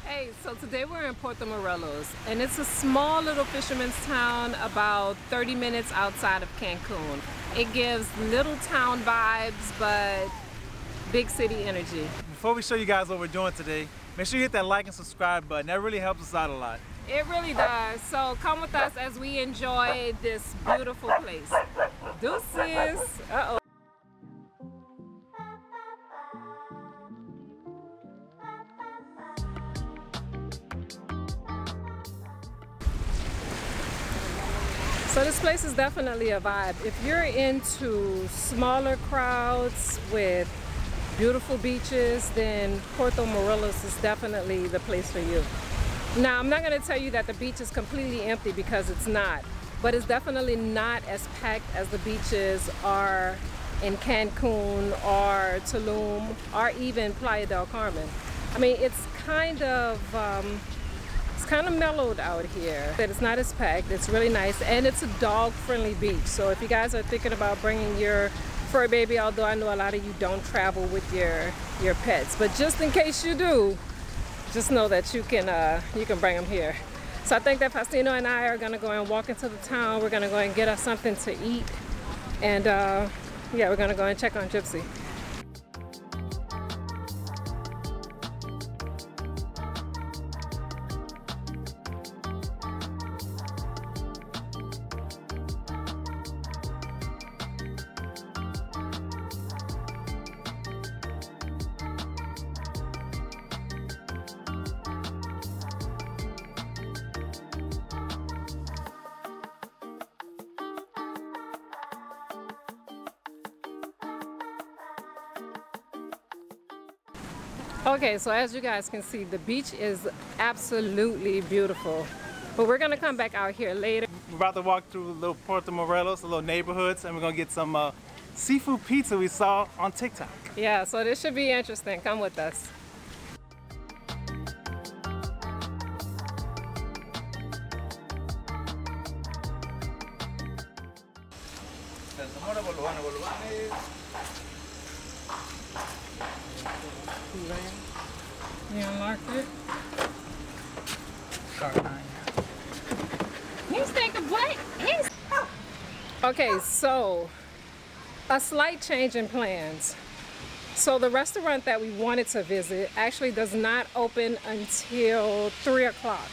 Hey, so today we're in Puerto Morelos, and it's a small little fisherman's town about 30 minutes outside of Cancun. It gives little town vibes, but big city energy. Before we show you guys what we're doing today, make sure you hit that like and subscribe button. That really helps us out a lot. It really does. So come with us as we enjoy this beautiful place. Deuces. Uh-oh. So this place is definitely a vibe. If you're into smaller crowds with beautiful beaches, then Puerto Morelos is definitely the place for you. Now, I'm not going to tell you that the beach is completely empty, because it's not, but it's definitely not as packed as the beaches are in Cancun or Tulum or even Playa del Carmen. I mean, it's kind of mellowed out here. It's not as packed, it's really nice, and it's a dog-friendly beach. So if you guys are thinking about bringing your fur baby, although I know a lot of you don't travel with your pets, but just in case you do, just know that you can bring them here. So I think that Tino and I are gonna go and walk into the town. We're gonna go and get us something to eat, and yeah, we're gonna go and check on Gypsy. Okay, so as you guys can see, the beach is absolutely beautiful, but we're gonna come back out here later. We're about to walk through little Puerto Morelos, the little neighborhoods, and we're gonna get some seafood pizza we saw on TikTok. Yeah, so this should be interesting. Come with us. You unlocked it? You stink of what? Okay, so a slight change in plans. So the restaurant that we wanted to visit actually does not open until 3 o'clock.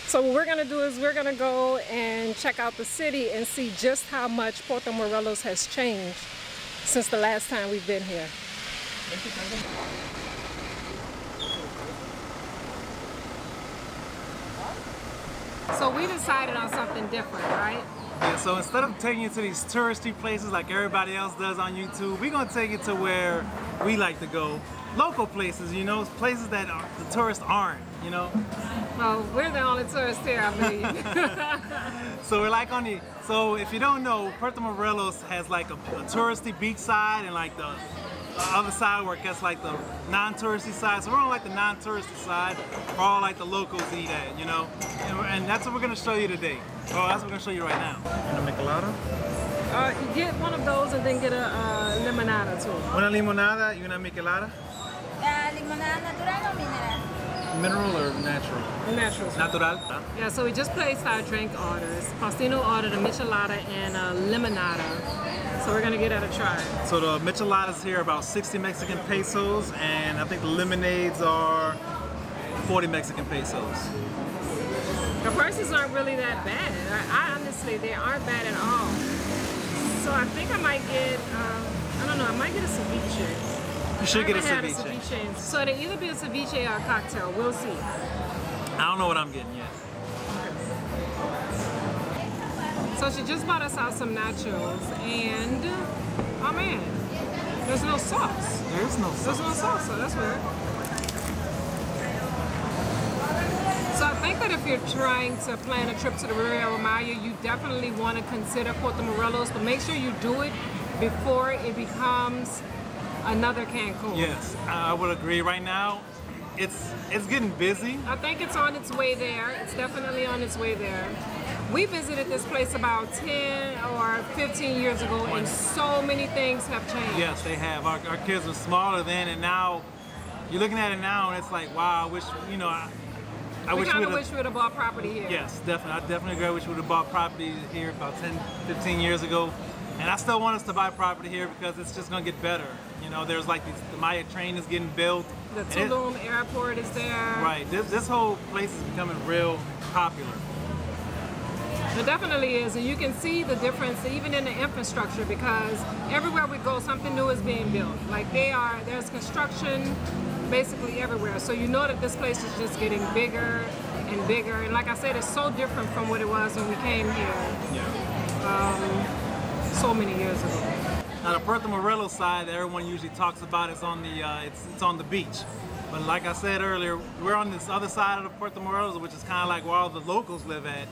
So what we're gonna do is we're gonna go and check out the city and see just how much Puerto Morelos has changed since the last time we've been here. So we decided on something different, right? Yeah, so instead of taking you to these touristy places like everybody else does on YouTube, we're gonna take you to where we like to go. Local places, you know, places that the tourists aren't, you know? Well, we're the only tourists here, I believe. So we're like on the, so if you don't know, Puerto Morelos has like a touristy beach side and like the other side where it gets like the non-touristy side. So we're on like the non-touristy side where all like the locals eat at, you know? And that's what we're gonna show you today. Well, that's what we're gonna show you right now. Una michelada? Get one of those and then get a limonada too. Una limonada y una michelada? Limonada natural o mineral? Mineral or natural? Natural. Natural. Yeah, so we just placed our drink orders. Tino ordered a michelada and a limonada. So we're gonna get that a try. So the micheladas here are about 60 Mexican pesos, and I think the lemonades are 40 Mexican pesos. The prices aren't really that bad. I honestly, they aren't bad at all. So I think I might get, I don't know, I might get a ceviche. You should get a ceviche. So it'll either be a ceviche or a cocktail. We'll see. I don't know what I'm getting yet. So she just bought us out some nachos, and oh man, there's no sauce. There is no sauce. There's no sauce, so that's weird. So I think that if you're trying to plan a trip to the Riviera Maya, you definitely want to consider Puerto Morelos, but make sure you do it before it becomes another Cancun. Yes, I would agree. Right now, it's getting busy. I think it's on its way there. It's definitely on its way there. We visited this place about 10 or 15 years ago, and so many things have changed. Yes, they have. Our kids were smaller then, and now you're looking at it now, and it's like, wow, I wish, you know, I We kind of wish we would have bought property here. Yes, definitely. I definitely agree. I wish we would have bought property here about 10, 15 years ago. And I still want us to buy property here because it's just going to get better. You know, there's like the Maya train is getting built. The Tulum airport is there. Right. This whole place is becoming real popular. It definitely is, and you can see the difference even in the infrastructure because everywhere we go, something new is being built. Like there's construction basically everywhere. So you know that this place is just getting bigger and bigger. And like I said, it's so different from what it was when we came here so many years ago. Now the Puerto Morelos side that everyone usually talks about is on the it's on the beach. But like I said earlier, we're on this other side of the Puerto Morelos, which is kind of like where all the locals live at.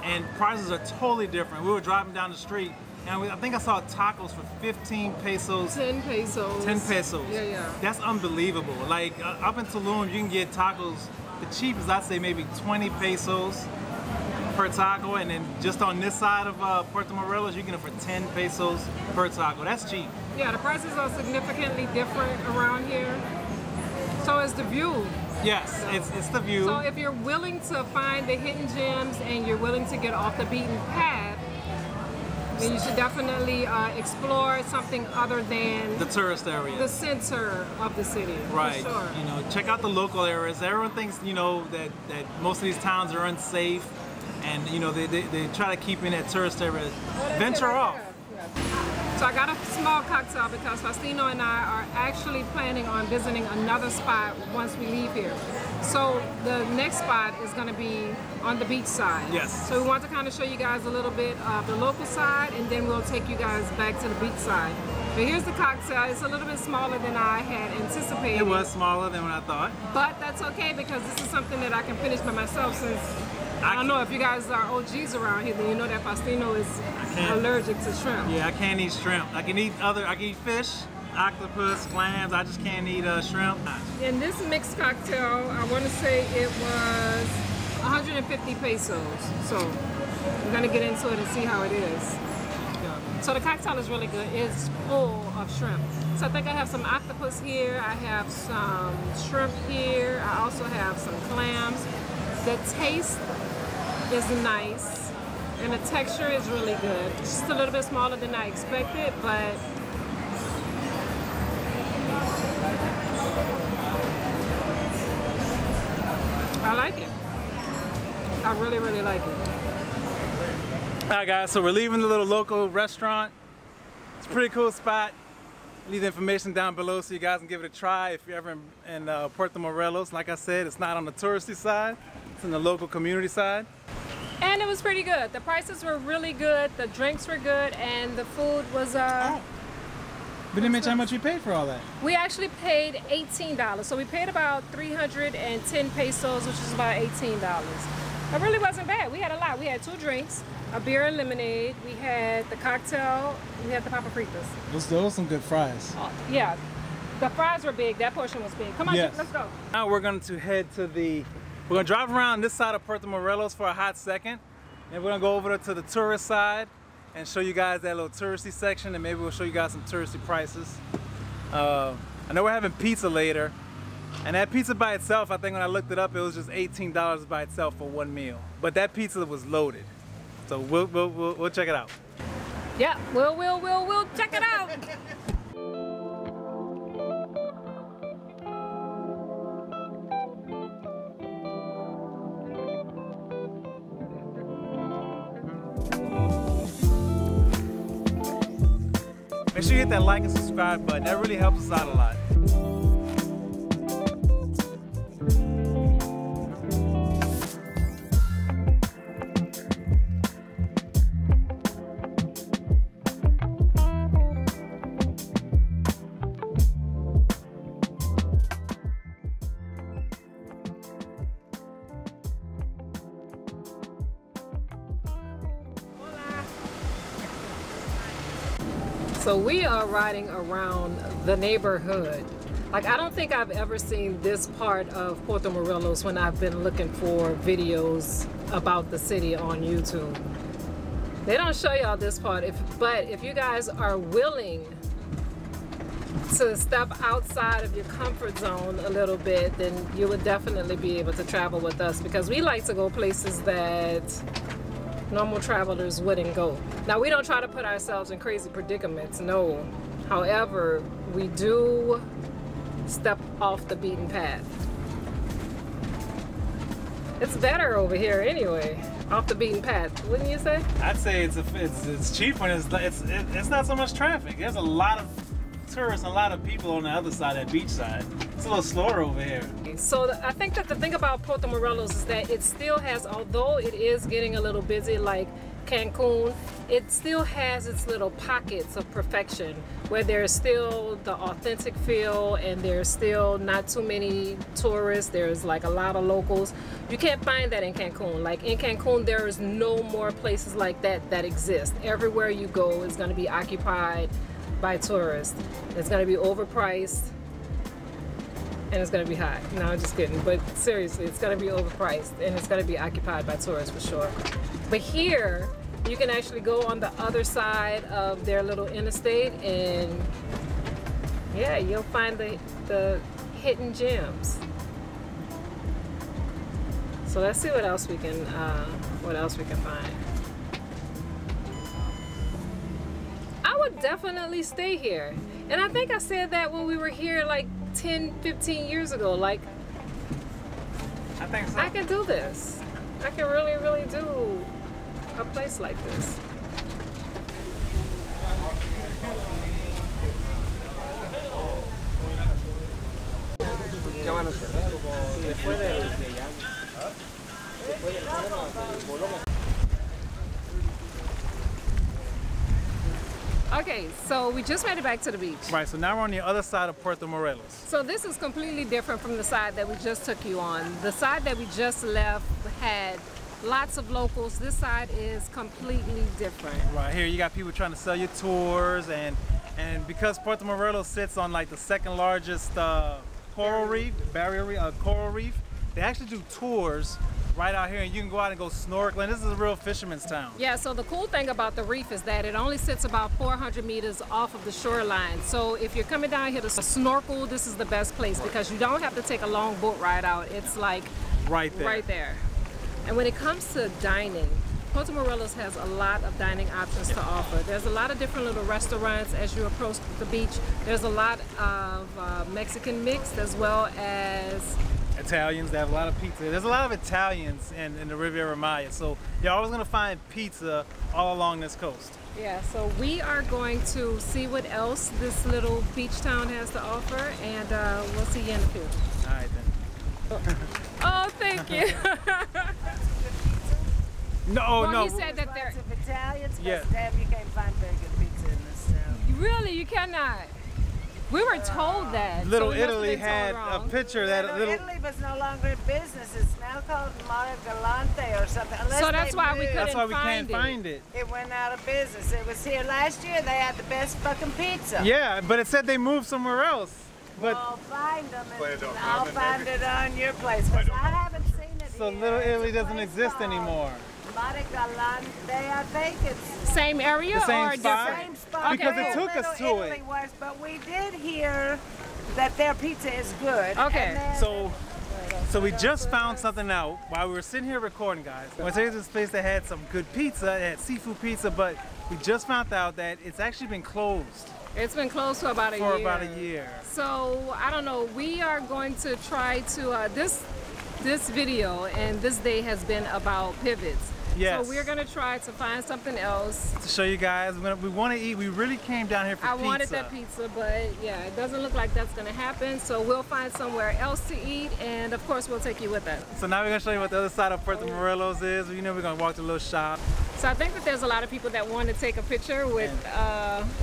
And prices are totally different. We were driving down the street, and I think I saw tacos for 15 pesos. 10 pesos. 10 pesos. Yeah. That's unbelievable. Like up in Tulum, you can get tacos, the cheapest I'd say maybe 20 pesos per taco, and then just on this side of Puerto Morelos, you can get it for 10 pesos per taco. That's cheap. Yeah, the prices are significantly different around here. So is the view. Yes, it's the view. So if you're willing to find the hidden gems and you're willing to get off the beaten path, then you should definitely explore something other than the tourist area, the center of the city. Right. For sure. You know, check out the local areas. Everyone thinks, you know, that most of these towns are unsafe, and you know they try to keep in that tourist area. Venture off. So I got a small cocktail because Faustino and I are actually planning on visiting another spot once we leave here. So the next spot is going to be on the beach side. Yes. So we want to kind of show you guys a little bit of the local side, and then we'll take you guys back to the beach side. But here's the cocktail. It's a little bit smaller than I had anticipated. It was smaller than what I thought. But that's okay because this is something that I can finish by myself since I don't know if you guys are OGs around here, then you know that Faustino is allergic to shrimp. Yeah, I can't eat shrimp. I can eat fish, octopus, clams. I just can't eat shrimp. In this mixed cocktail, I want to say it was 150 pesos. So we're gonna get into it and see how it is. So the cocktail is really good. It's full of shrimp. So I think I have some octopus here. I have some shrimp here. I also have some clams. The taste is nice, and the texture is really good. It's just a little bit smaller than I expected, but I like it. I really, really like it. Alright guys, so we're leaving the little local restaurant. It's a pretty cool spot. Leave the information down below so you guys can give it a try if you're ever in Puerto Morelos. Like I said, it's not on the touristy side, it's in the local community side. And it was pretty good. The prices were really good, the drinks were good, and the food was We didn't mention how much we paid for all that. We actually paid $18. So we paid about 310 pesos, which is about $18. It really wasn't bad. We had a lot. We had 2 drinks, a beer and lemonade. We had the cocktail. We had the papa fritas. Those were some good fries. Yeah, the fries were big. That portion was big. Come on, yes. Let's go. Now we're going to head to we're going to drive around this side of Puerto Morelos for a hot second. And we're going to go over to the tourist side and show you guys that little touristy section, and maybe we'll show you guys some touristy prices. I know we're having pizza later, and that pizza by itself, I think when I looked it up, it was just $18 by itself for one meal. But that pizza was loaded, so we'll check it out. Yeah, we'll check it out. Make sure you hit that like and subscribe button. That really helps us out a lot. So we are riding around the neighborhood. Like, I don't think I've ever seen this part of Puerto Morelos when I've been looking for videos about the city on YouTube. They don't show y'all this part, but if you guys are willing to step outside of your comfort zone a little bit, then you would definitely be able to travel with us, because we like to go places that normal travelers wouldn't go. Now, we don't try to put ourselves in crazy predicaments, no. However, we do step off the beaten path. It's better over here anyway, off the beaten path, wouldn't you say? I'd say it's cheap when it's not so much traffic. There's a lot of tourists and a lot of people on the other side, that beach side. It's a little slower over here. So I think that the thing about Puerto Morelos is that it still has, although it is getting a little busy like Cancun, it still has its little pockets of perfection where there's still the authentic feel and there's still not too many tourists. There's like a lot of locals. You can't find that in Cancun. Like in Cancun, there is no more places like that that exist. Everywhere you go is going to be occupied by tourists. It's going to be overpriced and it's going to be hot. No, I'm just kidding. But seriously, it's going to be overpriced and it's going to be occupied by tourists for sure. But here, you can actually go on the other side of their little interstate and yeah, you'll find the hidden gems. So let's see what else we can find. I would definitely stay here. And I think I said that when we were here like 10, 15 years ago. Like, I think so. I can do this. I can really, really do a place like this. Okay, so we just made it back to the beach. Right, so now we're on the other side of Puerto Morelos. So this is completely different from the side that we just took you on. The side that we just left had lots of locals. This side is completely different. Right here, you got people trying to sell you tours, and because Puerto Morelos sits on like the second largest coral reef, coral reef, they actually do tours right out here, and you can go out and go snorkeling. This is a real fisherman's town. Yeah, so the cool thing about the reef is that it only sits about 400 meters off of the shoreline. So if you're coming down here to snorkel, this is the best place because you don't have to take a long boat ride out. It's like right there. Right there. And when it comes to dining, Puerto Morelos has a lot of dining options to offer. There's a lot of different little restaurants as you approach the beach. There's a lot of Mexican mixed as well as Italians. They have a lot of pizza. There's a lot of Italians in the Riviera Maya, so you're always going to find pizza all along this coast. Yeah, so we are going to see what else this little beach town has to offer, and we'll see you in a few. All right then. Oh, thank you. No. He said that they're Italians, yeah. Damn, you can't find very good pizza in this town. Really, you cannot. We were told that. Little so Italy had a picture that Italy was no longer in business. It's now called Mara Galante or something. So that's why we couldn't That's why we find can't find it. It went out of business. It was here last year. They had the best fucking pizza. Yeah, but it said they moved somewhere else. But I'll find them and I'll find it on your place. Because I haven't seen it so here. Little Italy It's a doesn't place exist called anymore. Mara Galante, I think it's Same area The same or spot? different? same spot. Because Okay. it took us Little to Italy it. was, but we did hear that their pizza is good. Okay. And then- So we just found something out while we were sitting here recording, guys. I went to this place that had some good pizza, it had seafood pizza, but we just found out that it's actually been closed It's been closed for about a year. for about a year. So I don't know. We are going to try to this video and this day has been about pivots. Yes. So we're gonna try to find something else. To show you guys, we want to eat. We really came down here for I pizza. wanted that pizza, but yeah, it doesn't look like that's gonna happen. So we'll find somewhere else to eat, and of course we'll take you with us. So now we're gonna show you what the other side of Puerto Morelos is. You know, we're gonna walk to a little shop. So I think that there's a lot of people that want to take a picture with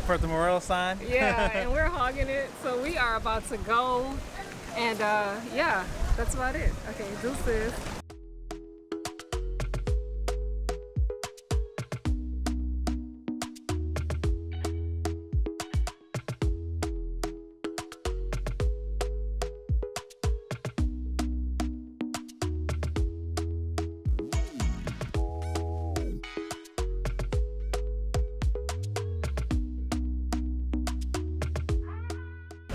Puerto Morelos sign. yeah, and we're hogging it. So we are about to go, and yeah, that's about it. Okay, deuces.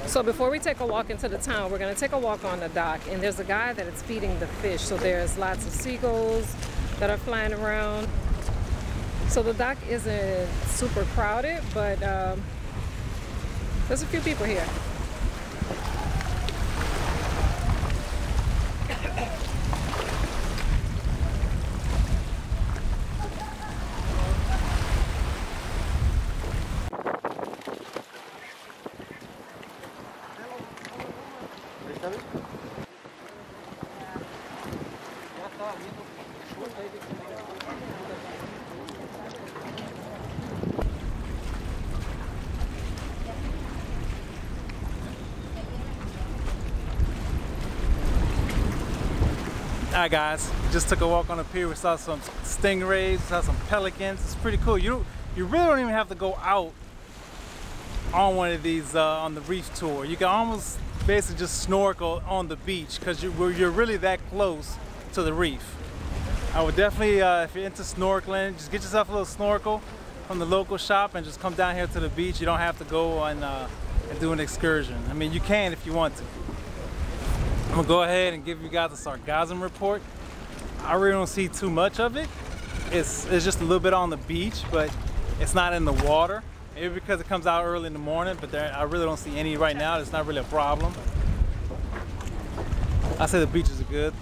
So before we take a walk into the town, we're gonna take a walk on the dock, and there's a guy that is feeding the fish. So there's lots of seagulls that are flying around. So the dock isn't super crowded, but there's a few people here. Alright guys, just took a walk on the pier. We saw some stingrays, we saw some pelicans. It's pretty cool. You really don't even have to go out on one of these on the reef tour. You can almost basically just snorkel on the beach because you're really that close to the reef. I would definitely, if you're into snorkeling, just get yourself a little snorkel from the local shop and just come down here to the beach. You don't have to go and do an excursion. I mean, you can if you want to. I'm gonna go ahead and give you guys a sargassum report. I really don't see too much of it. It's just a little bit on the beach, but it's not in the water. Maybe because it comes out early in the morning, but I really don't see any right now. It's not really a problem. I say the beaches are good.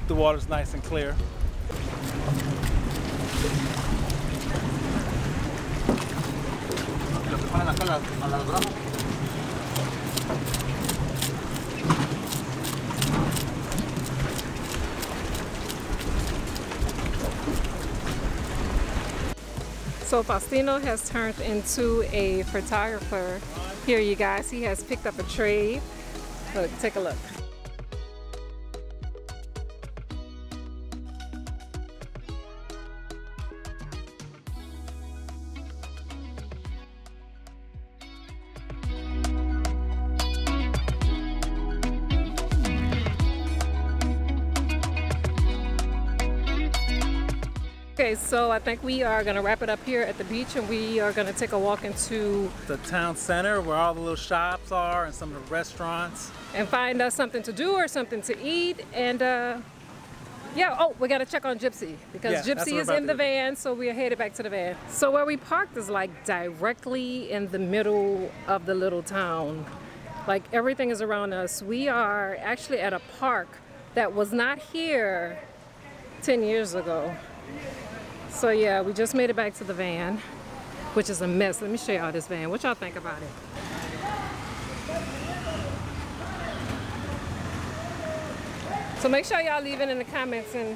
The water's nice and clear. So Faustino has turned into a photographer. Here you guys, he has picked up a trade. Look, take a look. Okay, so I think we are going to wrap it up here at the beach, and we are going to take a walk into the town center where all the little shops are and some of the restaurants. And find us something to do or something to eat. And yeah, oh, we got to check on Gypsy because Gypsy is in the van, so we are headed back to the van. So where we parked is like directly in the middle of the little town. Like everything is around us. We are actually at a park that was not here 10 years ago. So yeah, we just made it back to the van, which is a mess. Let me show y'all this van. What y'all think about it? So make sure y'all leave it in the comments and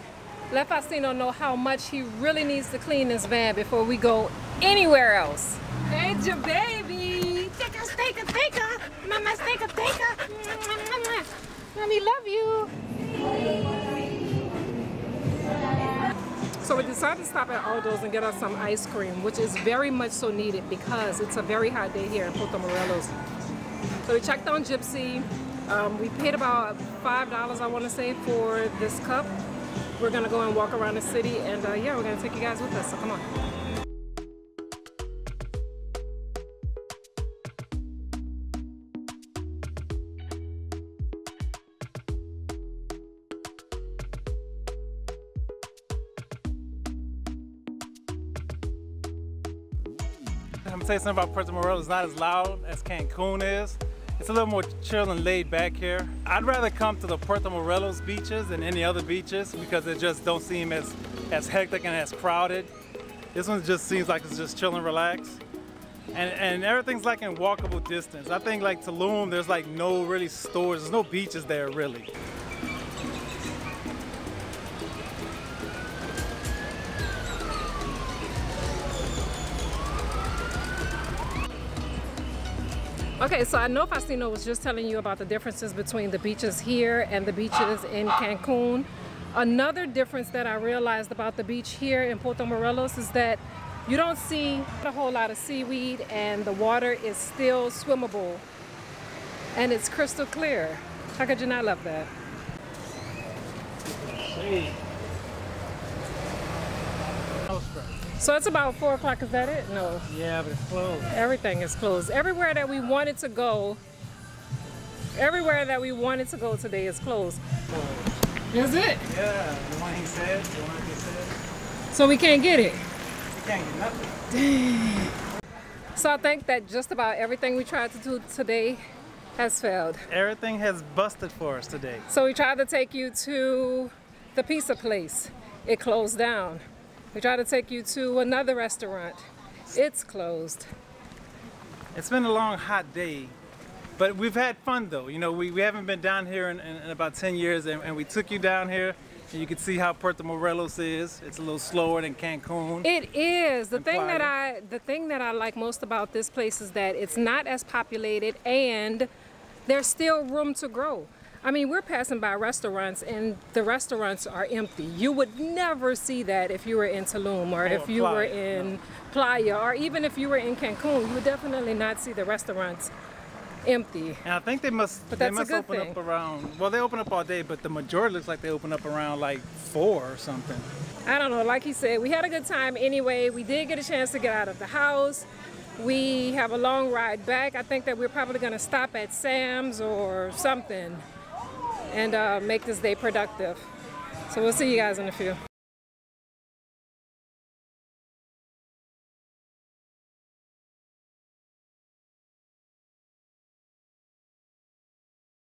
let Faustino know how much he really needs to clean this van before we go anywhere else. Hey, your baby. Take a. Mama, take a. Mommy, love you. So we decided to stop at Aldo's and get us some ice cream, which is very much so needed because it's a very hot day here in Puerto Morelos. So we checked on Gypsy. We paid about $5, I want to say, for this cup. We're going to go and walk around the city, and yeah, we're going to take you guys with us, so come on. I'm gonna tell you something about Puerto Morelos. It's not as loud as Cancun is. It's a little more chill and laid back here. I'd rather come to the Puerto Morelos beaches than any other beaches because it just don't seem as hectic and as crowded. This one just seems like it's just chill and relaxed. And everything's like in walkable distance. I think like Tulum, there's like no really stores, there's no beaches there really. Okay, so I know Faustino was just telling you about the differences between the beaches here and the beaches in Cancun. Another difference that I realized about the beach here in Puerto Morelos is that you don't see a whole lot of seaweed and the water is still swimmable and it's crystal clear. How could you not love that? So it's about 4 o'clock, is that it? No. Yeah, but it's closed. Everything is closed. Everywhere that we wanted to go Everywhere that we wanted to go today is closed. Is it? Yeah, the one he said, the one he said. So we can't get it? We can't get nothing. Dang. So I think that just about everything we tried to do today has failed. Everything has busted for us today. So we tried to take you to the pizza place. It closed down. We tried to take you to another restaurant. It's closed. It's been a long, hot day, but we've had fun though. You know, we haven't been down here in about 10 years, and we took you down here, and you can see how Puerto Morelos is. It's a little slower than Cancun. It is. The thing that I like most about this place is that it's not as populated, and there's still room to grow. I mean, we're passing by restaurants and the restaurants are empty. You would never see that if you were in Tulum or if you were in Playa, or even if you were in Cancun. You would definitely not see the restaurants empty. And I think they must open up around, well, they open up all day, but the majority looks like they open up around like 4 or something. I don't know, like he said, we had a good time anyway. We did get a chance to get out of the house. We have a long ride back. I think that we're probably gonna stop at Sam's or something and make this day productive. So we'll see you guys in a few.